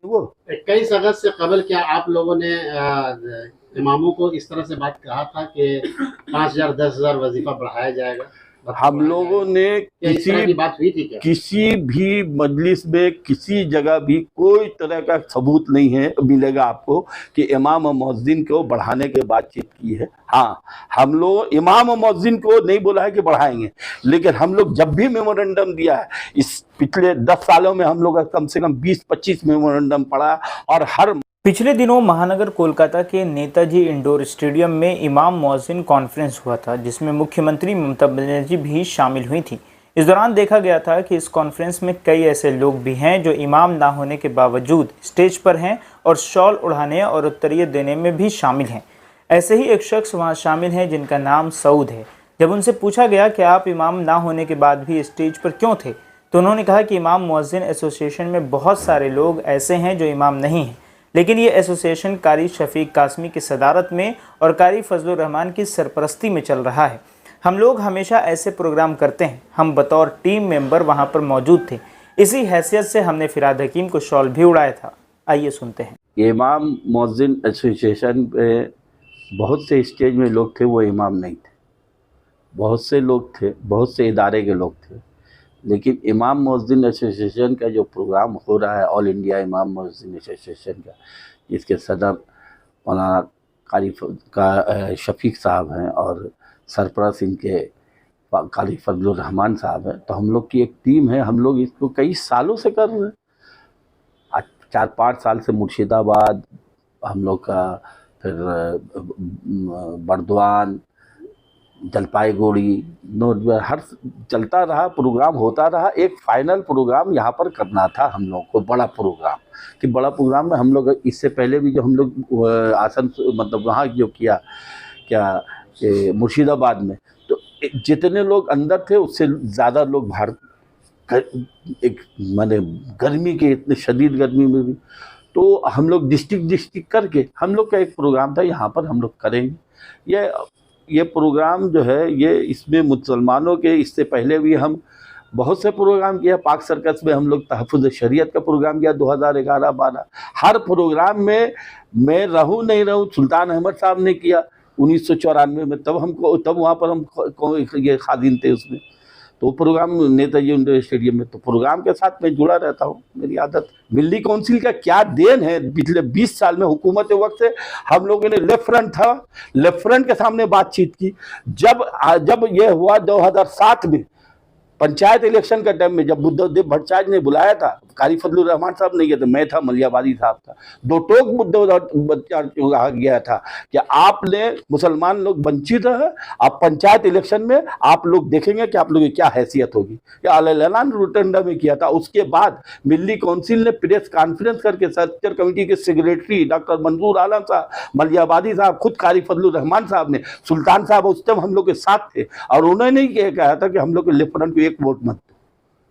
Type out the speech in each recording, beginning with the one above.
वो 21 अगस्त से कबल क्या आप लोगों ने इमामों को इस तरह से बात कहा था कि 5,000 10,000 वजीफा बढ़ाया जाएगा? हम लोगों ने क्या इस तरह की बात हुई थी क्या? किसी भी मजलिस में किसी जगह भी कोई तरह का सबूत नहीं है मिलेगा आपको कि इमाम और मुअज्जिन को बढ़ाने के बातचीत की है। हाँ, हम लोग इमाम और मुअज्जिन को नहीं बोला है कि बढ़ाएंगे, लेकिन हम लोग जब भी मेमोरेंडम दिया है इस पिछले 10 सालों में हम लोग कम से कम 20-25 मेमोरेंडम पढ़ा और हर पिछले दिनों महानगर कोलकाता के नेताजी इंडोर स्टेडियम में इमाम मुअज्जिन कॉन्फ्रेंस हुआ था, जिसमें मुख्यमंत्री ममता बनर्जी भी शामिल हुई थी। इस दौरान देखा गया था कि इस कॉन्फ्रेंस में कई ऐसे लोग भी हैं जो इमाम ना होने के बावजूद स्टेज पर हैं और शॉल उड़ाने और उत्तरीय देने में भी शामिल हैं। ऐसे ही एक शख्स वहां शामिल हैं जिनका नाम सऊद है। जब उनसे पूछा गया कि आप इमाम ना होने के बाद भी स्टेज पर क्यों थे, तो उन्होंने कहा कि इमाम मुअज्जिन एसोसिएशन में बहुत सारे लोग ऐसे हैं जो इमाम नहीं हैं, लेकिन ये एसोसिएशन कारी शफीक कासमी की सदारत में और कारी फजलुर रहमान की सरपरस्ती में चल रहा है। हम लोग हमेशा ऐसे प्रोग्राम करते हैं। हम बतौर टीम मेंबर वहां पर मौजूद थे। इसी हैसियत से हमने फिराद हकीम को शॉल भी उड़ाया था। आइए सुनते हैं। इमाम मुअज्जिन एसोसिएशन में बहुत से स्टेज में लोग थे, वो इमाम नहीं थे। बहुत से लोग थे, बहुत से इदारे के लोग थे, लेकिन इमाम मुअज्जिन एसोसिएशन का जो प्रोग्राम हो रहा है, ऑल इंडिया इमाम मुअज्जिन एसोसिएशन का, जिसके सदर मौलाना कारी शफीक साहब हैं और सरपरस्त इनके कारी फजलुर रहमान साहब हैं, तो हम लोग की एक टीम है। हम लोग इसको कई सालों से कर रहे हैं। आज 4-5 साल से मुर्शिदाबाद हम लोग का, फिर बर्दवान, जलपाईगुड़ी, हर चलता रहा, प्रोग्राम होता रहा। एक फाइनल प्रोग्राम यहाँ पर करना था हम लोग को, बड़ा प्रोग्राम। कि बड़ा प्रोग्राम में हम लोग इससे पहले भी जो हम लोग आसन मतलब वहाँ जो किया क्या कि मुर्शिदाबाद में, तो जितने लोग अंदर थे उससे ज़्यादा लोग बाहर, एक माने गर्मी के, इतने शदीद गर्मी में भी, तो हम लोग डिस्ट्रिक्ट करके हम लोग का एक प्रोग्राम था यहाँ पर हम लोग करेंगे। ये प्रोग्राम जो है, ये इसमें मुसलमानों के, इससे पहले भी हम बहुत से प्रोग्राम किया। पाक सर्कस में हम लोग तहफ़्फ़ुज़ शरीयत का प्रोग्राम किया 2011-12। हर प्रोग्राम में मैं रहूं नहीं रहूं, सुल्तान अहमद साहब ने किया 1994 में, तब वहाँ पर हम ये खादिन थे उसमें, तो प्रोग्राम नेताजी इंडोर स्टेडियम में। तो प्रोग्राम के साथ मैं जुड़ा रहता हूँ, मेरी आदत। मिल्ली काउंसिल का क्या देन है, पिछले 20 साल में हुकूमत वक्त से हम लोगों ने लेफ्ट फ्रंट था, लेफ्ट फ्रंट के सामने बातचीत की। जब ये हुआ 2007 में पंचायत इलेक्शन का टाइम में, जब बुद्धदेव भट्टाचार्य ने बुलाया था, कारी फजलुर रहमान साहब नहीं गए थे, मैं था, मलियाबादी साहब था, 2 टोक बुद्धदेव कहा गया था कि आपने मुसलमान लोग वंचित है, आप पंचायत इलेक्शन में आप लोग देखेंगे कि आप लोगों की क्या हैसियत होगी। या ऐलान रोटंडा में किया था। उसके बाद मिल्ली काउंसिल ने प्रेस कॉन्फ्रेंस करके सर्चर कमेटी के सेक्रेटरी डॉक्टर मंजूर आलम साहब, मलियाबादी साहब, खुद कारी फजलुर रहमान साहब ने, सुल्तान साहब उस टाइम हम लोग के साथ थे, और उन्होंने ही कहा था कि हम लोग के लेफ्ट फ्रंट को एक वोट मत दो।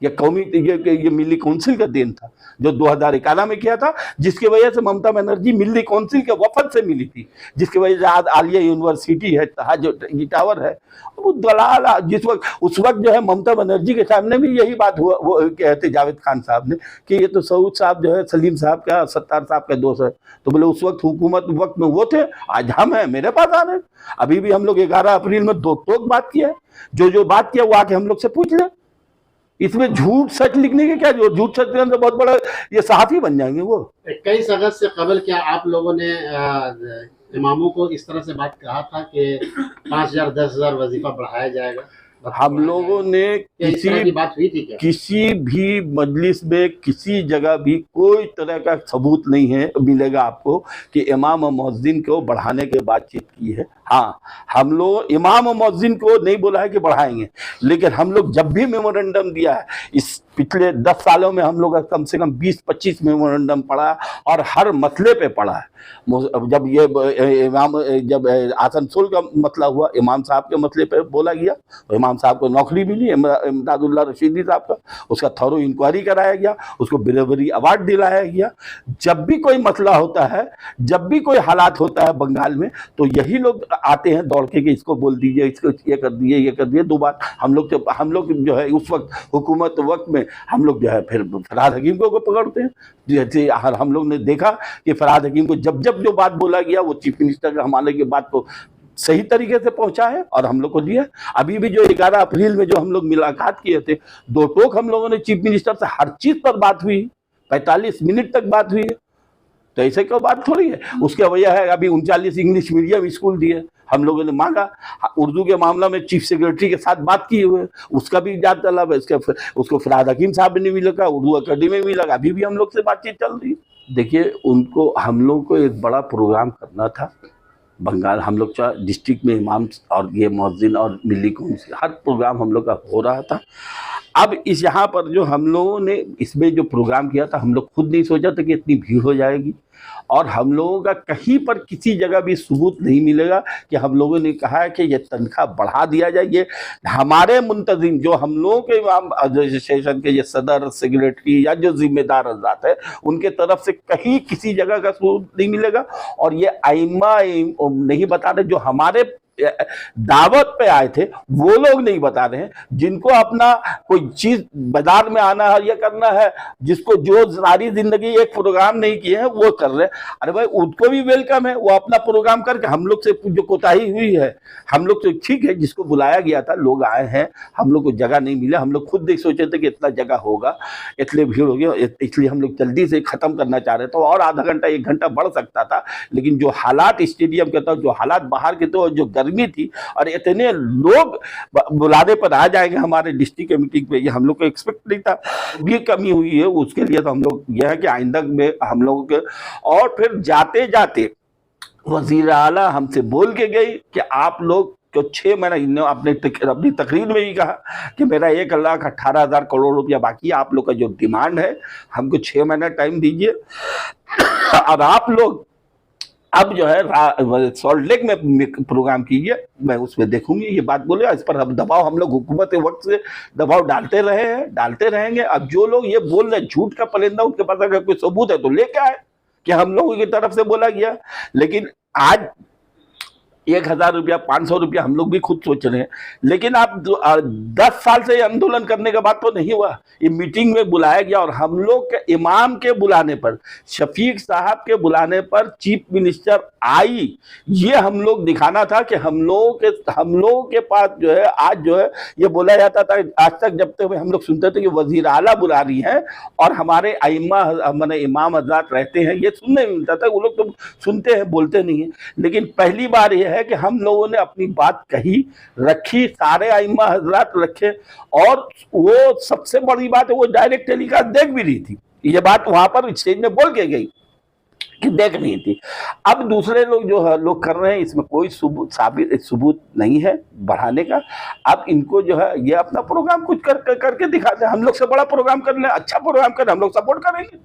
ये कौमी ये मिल्ली काउंसिल का देन था जो 2011 में किया था, जिसकी वजह से ममता बनर्जी मिल्ली काउंसिल के वफद से मिली थी, जिसकी वजह से आज आलिया यूनिवर्सिटी है, जो टावर है, वो दलाल उस वक्त जो है ममता बनर्जी के सामने भी यही बात हुआ। वो कहते जावेद खान साहब ने कि ये तो सऊद साहब जो है सलीम साहब का, सत्तार साहब का दोस्त है। तो बोले उस वक्त हुकूमत वक्त में वो थे, आज हम हैं, मेरे पास आ रहे हैं। अभी भी हम लोग 11 अप्रैल में 2 टोक बात किया है। जो बात किया वो आके हम लोग से पूछ ले। इसमें झूठ सच लिखने के क्या, जो झूठ सच लिखने से बहुत बड़ा ये सहाफी बन जाएंगे वो। 21 अगस्त से कबल क्या आप लोगों ने इमामों को इस तरह से बात कहा था कि 5,000 10,000 वजीफा बढ़ाया जाएगा? हम लोगों ने किसी भी मजलिस में किसी जगह भी कोई तरह का सबूत नहीं है मिलेगा आपको कि इमाम और मुअज्जिन को बढ़ाने के बातचीत की है। हाँ, हम लोग इमाम और मुअज्जिन को नहीं बोला है कि बढ़ाएंगे, लेकिन हम लोग जब भी मेमोरेंडम दिया है इस पिछले 10 सालों में हम लोग कम से कम 20-25 मेमोरेंडम पढ़ा और हर मसले पे पढ़ा है। जब जब आसनसोल का मसला हुआ, इमाम साहब के मसले पे बोला गया, तो इमाम साहब को नौकरी मिली, इमदादुल्ला रशीदी साहब का, उसका थॉरो इंक्वायरी कराया गया, उसको ब्रेवरी अवार्ड दिलाया गया। जब भी कोई मसला होता है, जब भी कोई हालात होता है बंगाल में, तो यही लोग आते हैं दौड़ के कि इसको बोल दीजिए, इसको ये कर दीजिए, ये कर दीजिए। 2 बार हम लोग जो है उस वक्त हुकूमत वक्त में हम लोग जो है फिर फरहाद हकीम को पकड़ते हैं। जैसे हम लोग ने देखा कि फरहाद हकीम को जब जो बात बोला गया वो चीफ मिनिस्टर के हमारे के बात को सही तरीके से पहुंचा है और हम लोग को दिया। अभी भी जो 11 अप्रैल में जो हम लोग मुलाकात किए थे, 2 टोक हम लोगों ने चीफ मिनिस्टर से हर चीज पर बात हुई, 45 मिनट तक बात हुई है। तो ऐसे कोई बात थोड़ी है। उसके वजह है अभी 39 इंग्लिश मीडियम स्कूल दिए, हम लोगों ने मांगा। उर्दू के मामला में चीफ सेक्रेटरी के साथ बात की हुए, उसका भी इजाज़त तलब है। उसको फरहाद हकीम साहब ने भी लगा, उर्दू अकेडमी में भी लगा, अभी भी हम लोग से बातचीत चल रही है। देखिए, उनको हम लोग को एक बड़ा प्रोग्राम करना था बंगाल। हम लोग का डिस्ट्रिक्ट में इमाम और ये मौज़िन और मिली कौंसिल हर प्रोग्राम हम लोग का हो रहा था। अब इस यहाँ पर जो हम लोगों ने इसमें जो प्रोग्राम किया था, हम लोग खुद नहीं सोचा था कि इतनी भीड़ हो जाएगी और हम लोगों का कहीं पर किसी जगह भी सबूत नहीं मिलेगा कि हम लोगों ने कहा है कि ये तनख्वाह बढ़ा दिया जाए। ये हमारे मुंतजिम जो हम लोगों के इमाम एसोसिएशन के ये सदर सेक्रेटरी या जो जिम्मेदार हज़रात है उनके तरफ से कहीं किसी जगह का सबूत नहीं मिलेगा। और ये आइम्मा नहीं बता रहे, जो हमारे दावत पे आए थे वो लोग नहीं बता रहे हैं, जिनको अपना कोई चीज बाजार में आना है या करना है, जिसको जो सारी जिंदगी एक प्रोग्राम नहीं किए हैं वो कर रहे हैं। अरे भाई, उनको भी वेलकम है, वो अपना प्रोग्राम करके हम लोग से जो कोताही हुई है, हम लोग तो ठीक है, जिसको बुलाया गया था लोग आए हैं, हम लोग को जगह नहीं मिला। हम लोग खुद नहीं सोचे थे कि इतना जगह होगा, इतनी भीड़ होगी, इसलिए हम लोग जल्दी से खत्म करना चाह रहे थे। और आधा घंटा 1 घंटा बढ़ सकता था, लेकिन जो हालात स्टेडियम के था, जो हालात बाहर के थे, जो गर्मी थी और इतने लोग बुलाने पर आ जाएंगे हमारे डिस्ट्रिक्ट कमेटी पे, ये हम लोग को एक्सपेक्ट नहीं था। भी कमी हुई है, उसके लिए तो हम लोग यह है कि आइंदा में हम लोगों के। और फिर जाते जाते वजीर आला हमसे बोल के गई कि आप लोग तो 6 महीना अपनी तकरीर में ही कहा कि मेरा 1,18,000 करोड़ रुपया बाकी है, आप लोग का जो डिमांड है हमको 6 महीना टाइम दीजिए और आप लोग अब जो है सॉल्ट लेक में प्रोग्राम कीजिए, मैं उसमें देखूंगी। ये बात बोले, इस पर हम दबाव हम लोग हुकूमत के वक्त से दबाव डालते रहे हैं, डालते रहेंगे। अब जो लोग ये बोल रहे हैं झूठ का परिंदा, उनके पास अगर कोई सबूत है तो लेके आए कि हम लोगों की तरफ से बोला गया। लेकिन आज 1,000 रुपया 500 रुपया हम लोग भी खुद सोच रहे हैं, लेकिन आप 10 साल से आंदोलन करने के बाद तो नहीं हुआ। ये मीटिंग में बुलाया गया और हम लोग के इमाम के बुलाने पर, शफीक साहब के बुलाने पर चीफ मिनिस्टर आई। ये हम लोग दिखाना था कि हम लोगों के पास जो है आज जो है ये बोला जाता था, आज तक जब तक हम लोग सुनते थे कि वजीर आला बुला रही हैं और हमारे आइम्मा मैंने इमाम हज़रात रहते हैं, ये सुनने में मिलता था। वो लोग तो सुनते हैं, बोलते नहीं है। लेकिन पहली बार ये है कि हम लोगों ने अपनी बात कही, रखी, सारे आइम्मा हज़रात रखे। और वो सबसे बड़ी बात है, वो डायरेक्ट टेलीकास्ट देख भी रही थी। ये बात वहां पर स्टेज में बोल के गई कि देख रही थी। अब दूसरे लोग जो है लोग कर रहे हैं, इसमें कोई सबूत नहीं है बढ़ाने का। अब इनको जो है ये अपना प्रोग्राम कुछ करके दिखाते हैं। हम लोग से बड़ा प्रोग्राम कर ले, अच्छा प्रोग्राम कर, हम लोग सपोर्ट करेंगे।